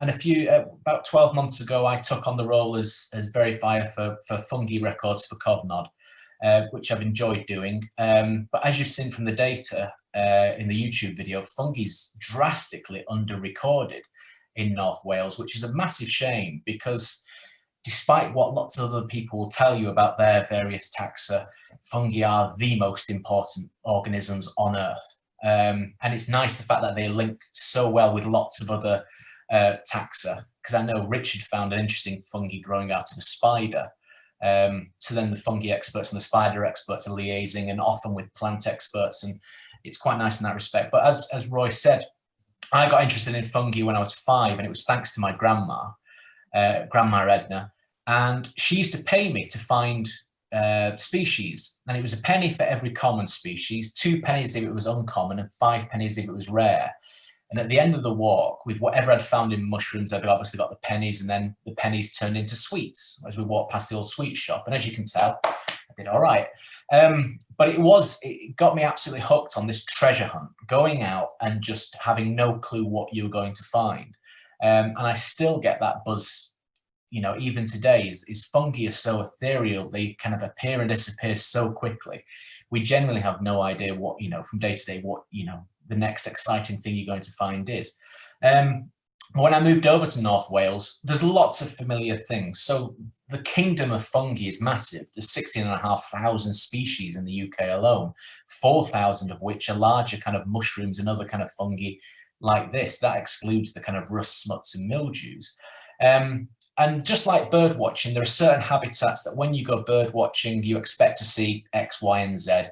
And about 12 months ago, I took on the role as verifier for fungi records for Cofnod, which I've enjoyed doing. But as you've seen from the data in the YouTube video, fungi's drastically under-recorded in North Wales, which is a massive shame, because despite what lots of other people will tell you about their various taxa, fungi are the most important organisms on Earth. And it's nice the fact that they link so well with lots of other taxa, because I know Richard found an interesting fungi growing out of a spider. So then the fungi experts and the spider experts are liaising, and often with plant experts, and it's quite nice in that respect. But as Roy said, I got interested in fungi when I was 5, and it was thanks to my grandma, Grandma Edna, and she used to pay me to find species, and it was a penny for every common species, 2 pennies if it was uncommon, and 5 pennies if it was rare. And at the end of the walk, with whatever I'd found in mushrooms, I'd obviously got the pennies, and then the pennies turned into sweets as we walked past the old sweet shop. And as you can tell, I did all right. But it got me absolutely hooked on this treasure hunt, going out and just having no clue what you were going to find. And I still get that buzz, you know, even today, is fungi are so ethereal. They kind of appear and disappear so quickly. We generally have no idea what, you know, from day to day, what, you know, the next exciting thing you're going to find is. When I moved over to North Wales, there's lots of familiar things. So the kingdom of fungi is massive. There's 16,500 species in the UK alone, 4,000 of which are larger kind of mushrooms and other kind of fungi like this. That excludes the kind of rust, smuts and mildews. And just like bird watching, there are certain habitats that when you go bird watching, you expect to see X, Y, and Z.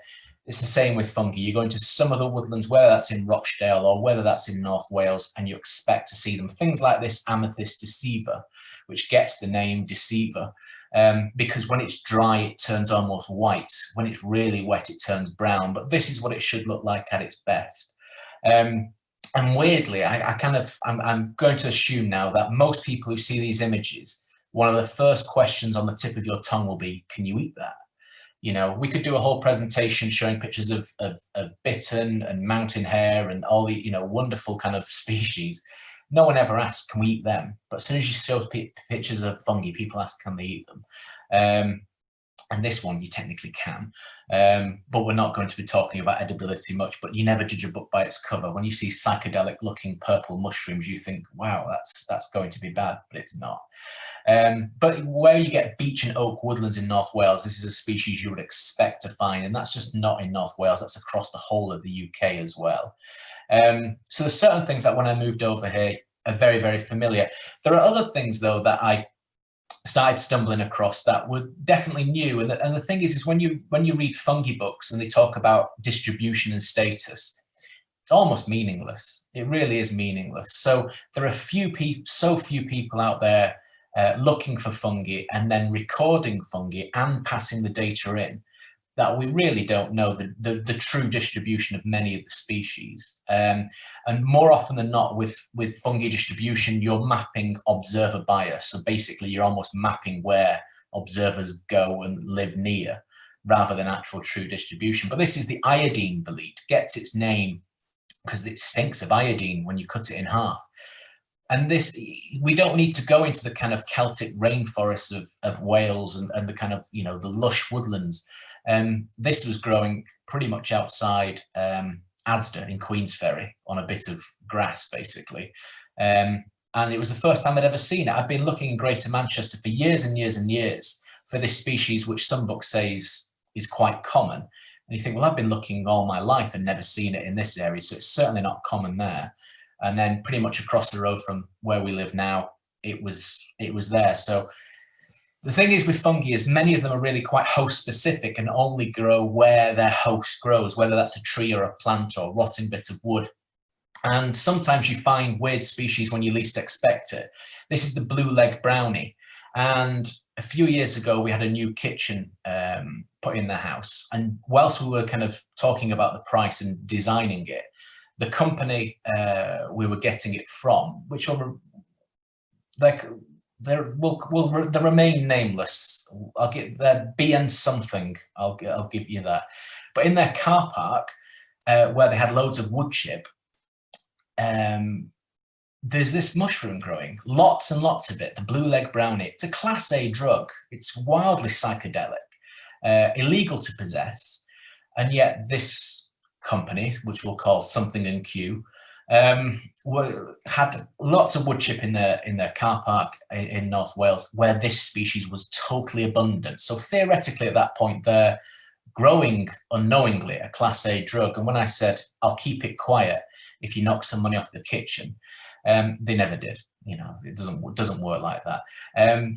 It's the same with fungi. You go into some of the woodlands, whether that's in Rochdale or whether that's in North Wales, and you expect to see them. Things like this amethyst deceiver, which gets the name deceiver, because when it's dry, it turns almost white. When it's really wet, it turns brown. But this is what it should look like at its best. And weirdly, I'm going to assume now that most people who see these images, one of the first questions on the tip of your tongue will be, can you eat that? You know, we could do a whole presentation showing pictures of bittern and mountain hare and all the, you know, wonderful kind of species. No one ever asks, can we eat them? But as soon as you show pictures of fungi, people ask, can they eat them? And this one, you technically can. But we're not going to be talking about edibility much, but you never judge a book by its cover. When you see psychedelic looking purple mushrooms, you think, wow, that's going to be bad, but it's not. But where you get beech and oak woodlands in North Wales, this is a species you would expect to find, and that's just not in North Wales, that's across the whole of the UK as well. So there's certain things that when I moved over here are very, very familiar. There are other things though that I started stumbling across that were definitely new, and the thing is when you read fungi books and they talk about distribution and status, it's almost meaningless. It really is meaningless. So there are so few people out there looking for fungi and then recording fungi and passing the data in, that we really don't know the true distribution of many of the species. And more often than not with fungi distribution, you're mapping observer bias. So basically you're almost mapping where observers go and live near, rather than actual true distribution. But this is the iodine bolete, gets its name because it stinks of iodine when you cut it in half. And this, we don't need to go into the kind of Celtic rainforests of Wales and the kind of, you know, the lush woodlands. This was growing pretty much outside Asda in Queensferry on a bit of grass, basically. And it was the first time I'd ever seen it. I've been looking in Greater Manchester for years and years and years for this species, which some books say is quite common. And you think, well, I've been looking all my life and never seen it in this area, so it's certainly not common there. And then pretty much across the road from where we live now, it was there. So the thing is with fungi is many of them are really quite host specific and only grow where their host grows, whether that's a tree or a plant or a rotting bit of wood. And sometimes you find weird species when you least expect it. This is the blue leg brownie. And a few years ago, we had a new kitchen put in the house. And whilst we were kind of talking about the price and designing it, the company we were getting it from, which are like, they remain nameless. I'll get their BN something. I'll give you that. But in their car park, where they had loads of wood chip, there's this mushroom growing, lots and lots of it, the blue leg brownie. It's a Class A drug. It's wildly psychedelic, illegal to possess. And yet this company, which we'll call Something and Q, had lots of wood chip in their car park in North Wales, where this species was totally abundant. So theoretically at that point, they're growing unknowingly a Class A drug. And when I said, I'll keep it quiet if you knock some money off the kitchen, they never did. You know, it doesn't work like that.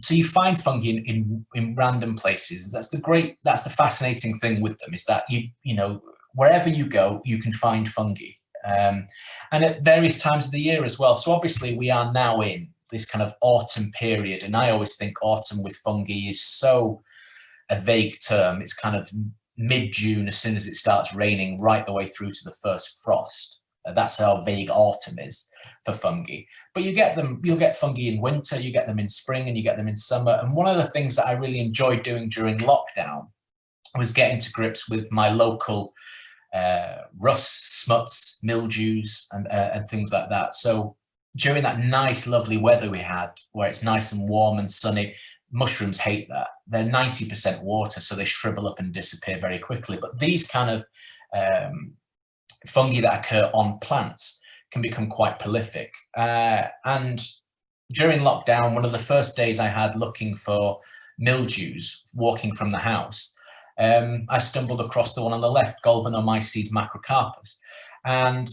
So you find fungi in random places. That's the fascinating thing with them, is that you know, wherever you go, you can find fungi. And at various times of the year as well. So obviously we are now in this kind of autumn period, and I always think autumn with fungi is so a vague term. It's kind of mid-June, as soon as it starts raining, right the way through to the first frost. That's how vague autumn is for fungi. But you get them, you'll get fungi in winter, you get them in spring, and you get them in summer. And one of the things that I really enjoyed doing during lockdown was getting to grips with my local rusts, smuts, mildews, and things like that. So during that nice, lovely weather we had, where it's nice and warm and sunny, mushrooms hate that. They're 90% water, so they shrivel up and disappear very quickly. But these kind of fungi that occur on plants can become quite prolific. And during lockdown, one of the first days I had looking for mildews, walking from the house, I stumbled across the one on the left, Galvanomyces macrocarpus. And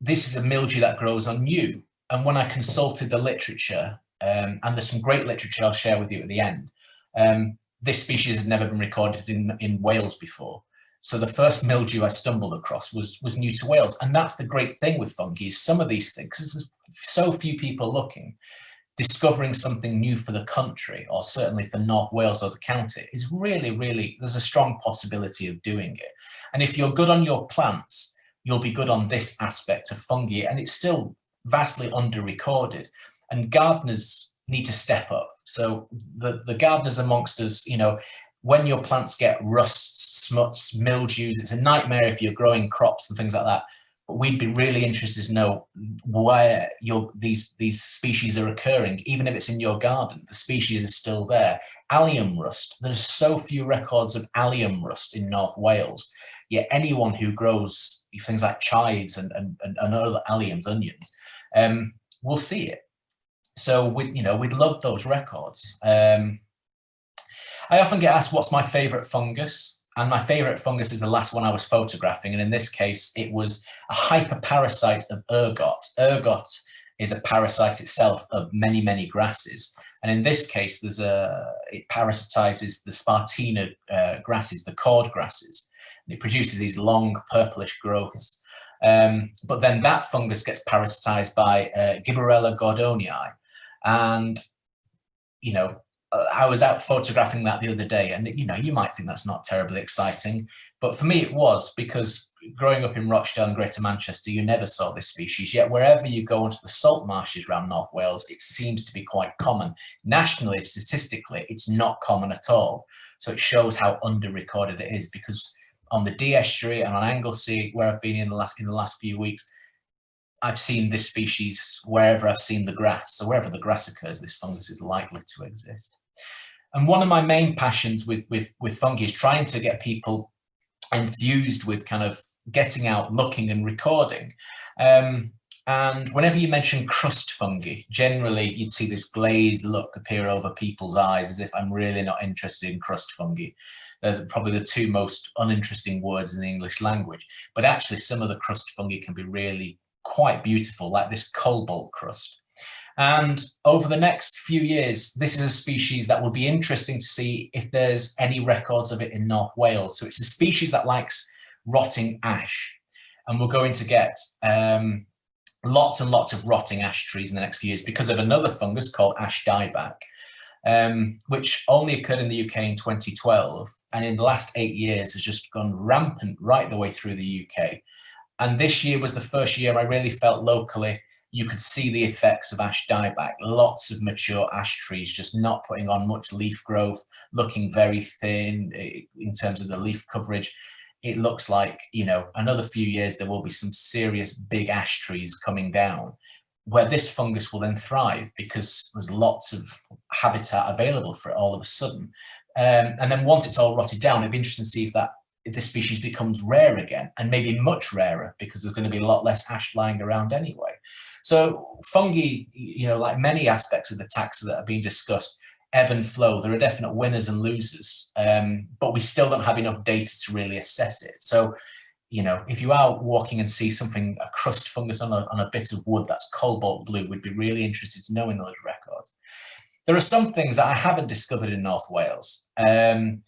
this is a mildew that grows on yew. And when I consulted the literature, and there's some great literature I'll share with you at the end, this species had never been recorded in Wales before. So the first mildew I stumbled across was new to Wales. And that's the great thing with fungi, is some of these things, because there's so few people looking, discovering something new for the country, or certainly for North Wales or the county, is really, really, there's a strong possibility of doing it. And if you're good on your plants, you'll be good on this aspect of fungi, and it's still vastly under-recorded. And gardeners need to step up. So the gardeners amongst us, you know, when your plants get rusts, smuts, mildews, it's a nightmare if you're growing crops and things like that. But we'd be really interested to know where these species are occurring. Even if it's in your garden, the species is still there. Allium rust, there's so few records of allium rust in North Wales, yet anyone who grows things like chives and other alliums, onions, will see it. So we'd love those records. I often get asked what's my favorite fungus, and my favorite fungus is the last one I was photographing. And in this case, it was a hyperparasite of ergot. Ergot is a parasite itself of many, many grasses. And in this case, it parasitizes the Spartina grasses, the cord grasses. And it produces these long purplish growths. But then that fungus gets parasitized by Gibberella gordonii. And, you know, I was out photographing that the other day, and, you know, you might think that's not terribly exciting, but for me it was, because growing up in Rochdale and Greater Manchester, you never saw this species, yet wherever you go onto the salt marshes around North Wales, it seems to be quite common. Nationally, statistically, it's not common at all. So it shows how under-recorded it is, because on the Dee Estuary and on Anglesey, where I've been in the last few weeks, I've seen this species wherever I've seen the grass. So wherever the grass occurs, this fungus is likely to exist. And one of my main passions with fungi is trying to get people enthused with kind of getting out, looking and recording. And whenever you mention crust fungi, generally you'd see this glazed look appear over people's eyes, as if I'm really not interested in crust fungi. They're probably the two most uninteresting words in the English language. But actually some of the crust fungi can be really quite beautiful, like this cobalt crust. And over the next few years, this is a species that will be interesting to see if there's any records of it in North Wales. So it's a species that likes rotting ash. And we're going to get lots and lots of rotting ash trees in the next few years because of another fungus called ash dieback, which only occurred in the UK in 2012. And in the last 8 years has just gone rampant right the way through the UK. And this year was the first year I really felt locally you could see the effects of ash dieback. Lots of mature ash trees just not putting on much leaf growth, looking very thin in terms of the leaf coverage. It looks like, you know, another few years there will be some serious big ash trees coming down. where this fungus will then thrive because there's lots of habitat available for it all of a sudden. And then once it's all rotted down, it'd be interesting to see if this species becomes rare again, and maybe much rarer because there's going to be a lot less ash lying around anyway. So fungi, like many aspects of the taxa that are being discussed, ebb and flow. There are definite winners and losers, but we still don't have enough data to really assess it. So, if you are walking and see something, a crust fungus on a bit of wood that's cobalt blue, we'd be really interested to know in those records. There are some things that I haven't discovered in North Wales, and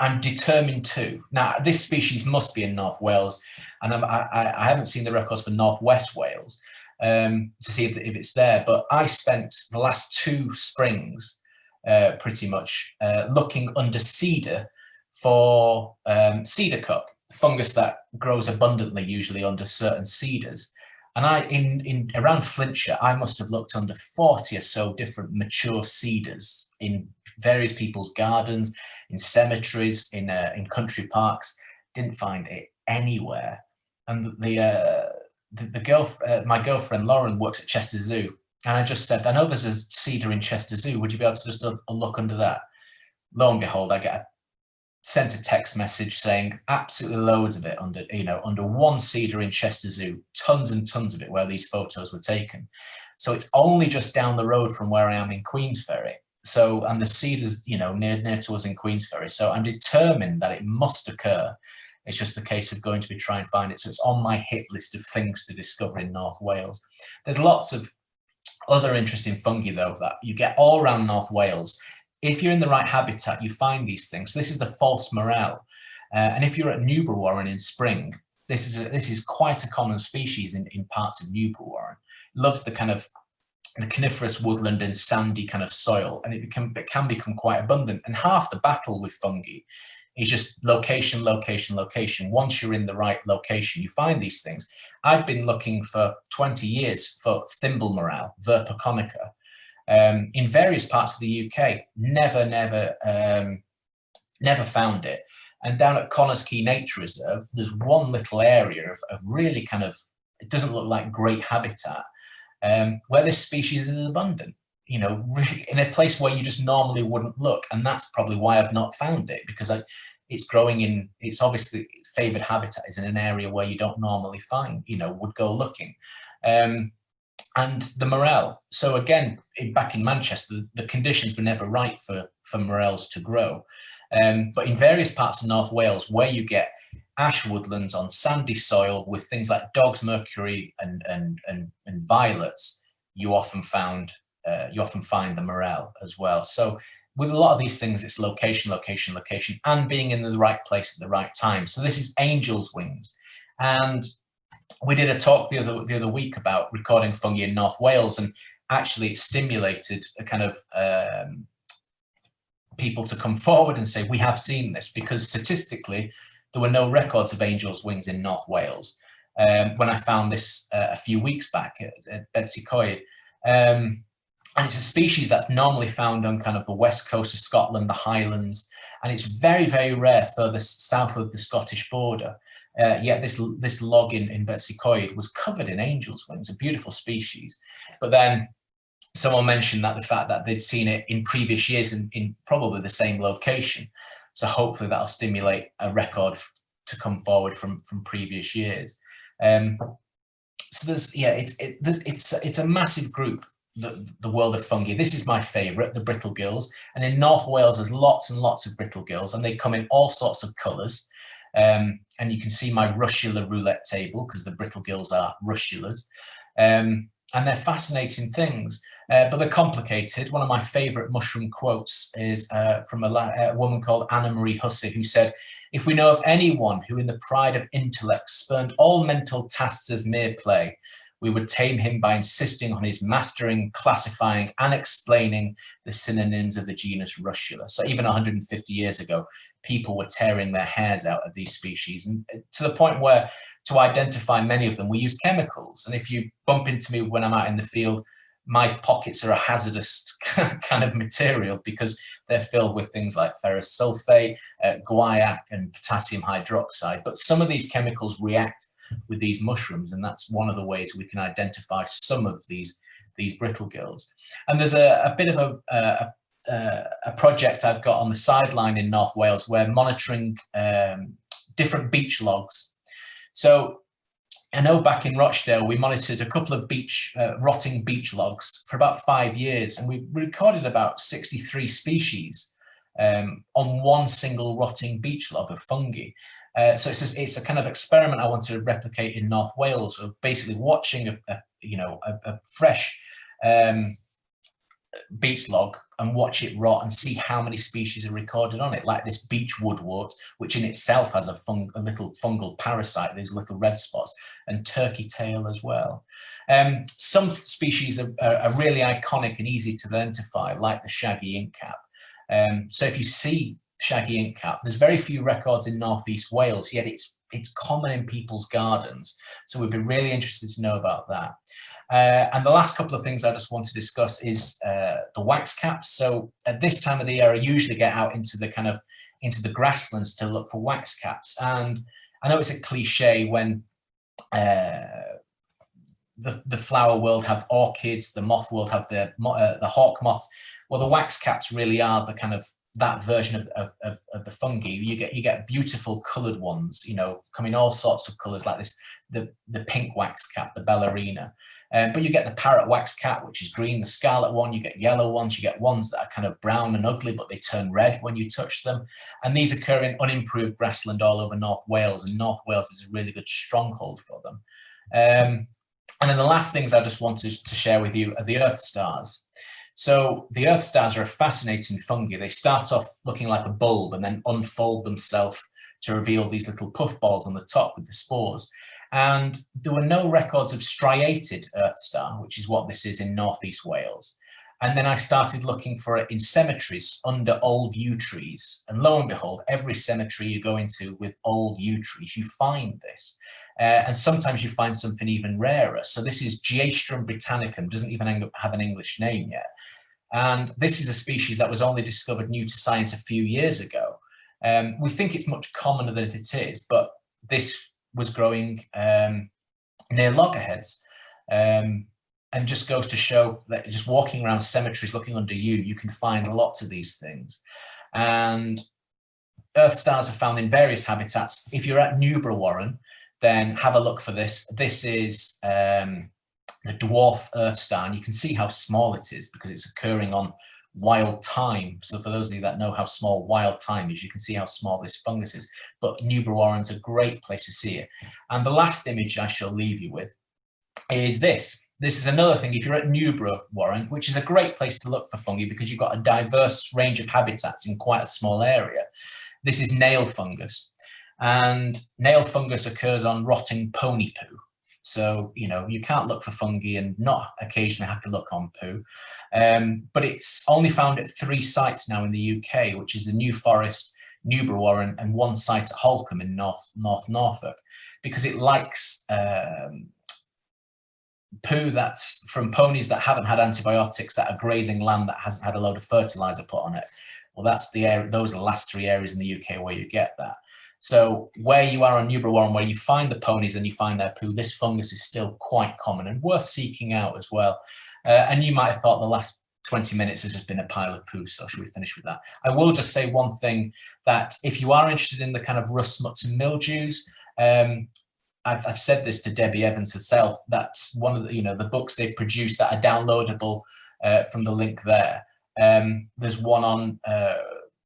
I'm determined to. Now, this species must be in North Wales, and I haven't seen the records for North West Wales to see if it's there, but I spent the last 2 springs pretty much looking under cedar for Cedar Cup, fungus that grows abundantly usually under certain cedars. And in around Flintshire, I must have looked under 40 or so different mature cedars in various people's gardens, in cemeteries, in country parks. Didn't find it anywhere. And my girlfriend Lauren works at Chester Zoo, and I just said, I know there's a cedar in Chester Zoo. Would you be able to just look under that? Lo and behold, I sent a text message saying absolutely loads of it under one cedar in Chester Zoo, tons and tons of it where these photos were taken. So it's only just down the road from where I am in Queensferry. So, and the cedars, near to us in Queensferry. So I'm determined that it must occur. It's just a case of going to try and find it. So it's on my hit list of things to discover in North Wales. There's lots of other interesting fungi though that you get all around North Wales. If you're in the right habitat, you find these things. This is the false morel. And if you're at Newborough Warren in spring, this is quite a common species in parts of Newborough Warren. It loves the kind of the coniferous woodland and sandy kind of soil, and it can become quite abundant. And half the battle with fungi is just location, location, location. Once you're in the right location, you find these things. I've been looking for 20 years for thimble morel, Verpa conica, in various parts of the UK. Never found it. And down at Connors Key Nature Reserve, there's one little area of really kind of, it doesn't look like great habitat, where this species is abundant, really in a place where you just normally wouldn't look. And that's probably why I've not found it, because it's growing in, it's obviously favoured habitat is in an area where you don't normally find, would go looking. And the morel. So again, back in Manchester, the conditions were never right for morels to grow. But in various parts of North Wales, where you get ash woodlands on sandy soil with things like dog's mercury and violets, you often find the morel as well. So with a lot of these things, it's location, location, location, and being in the right place at the right time. So this is angel's wings, and we did a talk the other week about recording fungi in North Wales, and actually it stimulated a kind of people to come forward and say, we have seen this, because statistically there were no records of angel's wings in North Wales. When I found this a few weeks back at Betsy Coed, and it's a species that's normally found on kind of the west coast of Scotland, the Highlands, and it's very, very rare further south of the Scottish border. Yet this log in Betsy Coed was covered in angel's wings, a beautiful species. But then someone mentioned that the fact that they'd seen it in previous years in probably the same location. So hopefully that'll stimulate a record to come forward from previous years. So there's, it's a massive group, the world of fungi. This is my favorite, the Brittle Girls. And in North Wales, there's lots and lots of Brittle Girls, and they come in all sorts of colours. And you can see my russula roulette table, because the Brittle Girls are russulas. And they're fascinating things, but they're complicated. One of my favourite mushroom quotes is from a woman called Anna-Marie-Hussey, who said, "If we know of anyone who in the pride of intellect spurned all mental tasks as mere play, we would tame him by insisting on his mastering, classifying and explaining the synonyms of the genus Russula." So even 150 years ago, people were tearing their hairs out of these species, and to the point where to identify many of them, we use chemicals. And if you bump into me when I'm out in the field, my pockets are a hazardous kind of material, because they're filled with things like ferrous sulfate, guaiac and potassium hydroxide. But some of these chemicals react with these mushrooms, and that's one of the ways we can identify some of these brittle girls. And there's a bit of a project I've got on the sideline in North Wales where monitoring different beach logs. So I know back in Rochdale, we monitored a couple of rotting beach logs for about 5 years, and we recorded about 63 species on one single rotting beach log of fungi. So it's a kind of experiment I wanted to replicate in North Wales, of basically watching a fresh beach log and watch it rot and see how many species are recorded on it, like this beach woodwort, which in itself has a little fungal parasite, these little red spots, and turkey tail as well. Some species are really iconic and easy to identify, like the shaggy inkcap. So if you see shaggy inkcap, there's very few records in Northeast Wales, yet it's common in people's gardens. So we'd be really interested to know about that. And the last couple of things I just want to discuss is the wax caps. So at this time of the year, I usually get out into the grasslands to look for wax caps. And I know it's a cliche when the flower world have orchids, the moth world have the hawk moths. Well, the wax caps really are the kind of that version of the fungi. You get beautiful coloured ones, come in all sorts of colours, like this, the pink wax cap, the ballerina. But you get the parrot wax cap, which is green, the scarlet one, you get yellow ones, you get ones that are kind of brown and ugly, but they turn red when you touch them. And these occur in unimproved grassland all over North Wales, and North Wales is a really good stronghold for them. And then the last things I just wanted to share with you are the earthstars. So the earthstars are a fascinating fungi. They start off looking like a bulb and then unfold themselves to reveal these little puffballs on the top with the spores. And there were no records of striated earthstar, which is what this is in Northeast Wales. And then I started looking for it in cemeteries under old yew trees. And lo and behold, every cemetery you go into with old yew trees, you find this. And sometimes you find something even rarer. So this is Geastrum britannicum, doesn't even have an English name yet. And this is a species that was only discovered new to science a few years ago. We think it's much commoner than it is, but this was growing near loggerheads. And just goes to show that just walking around cemeteries looking under you can find lots of these things. And earthstars are found in various habitats. If you're at Newborough Warren, then have a look for this. This is the dwarf earthstar, and you can see how small it is because it's occurring on wild thyme. So for those of you that know how small wild thyme is, you can see how small this fungus is. But Newborough Warren's a great place to see it. And the last image I shall leave you with is this. This is another thing, if you're at Newborough Warren, which is a great place to look for fungi because you've got a diverse range of habitats in quite a small area. This is nail fungus. And nail fungus occurs on rotting pony poo. So, you can't look for fungi and not occasionally have to look on poo. But it's only found at 3 sites now in the UK, which is the New Forest, Newborough Warren, and 1 site at Holcombe in North Norfolk, because it likes poo that's from ponies that haven't had antibiotics, that are grazing land that hasn't had a load of fertilizer put on it. Well, that's the area, those are the last 3 areas in the UK where you get that. So where you are on Newborough Warren, where you find the ponies and you find their poo, this fungus is still quite common and worth seeking out as well. And you might have thought the last 20 minutes has just been a pile of poo, so should we finish with that? I will just say one thing, that if you are interested in the kind of rust, smuts and mildews, I've said this to Debbie Evans herself, that's one of the, the books they've produced that are downloadable from the link there. There's one on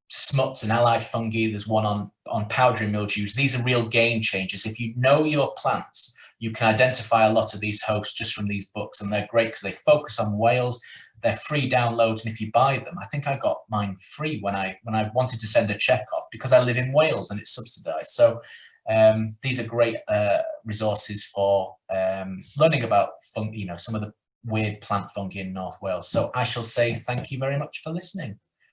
smuts and allied fungi, there's one on powdery mildews. These are real game changers. If you know your plants, you can identify a lot of these hosts just from these books, and they're great because they focus on Wales. They're free downloads, and if you buy them, I think I got mine free when I wanted to send a check off because I live in Wales and it's subsidized. So these are great resources for learning about some of the weird plant fungi in North Wales. So I shall say thank you very much for listening.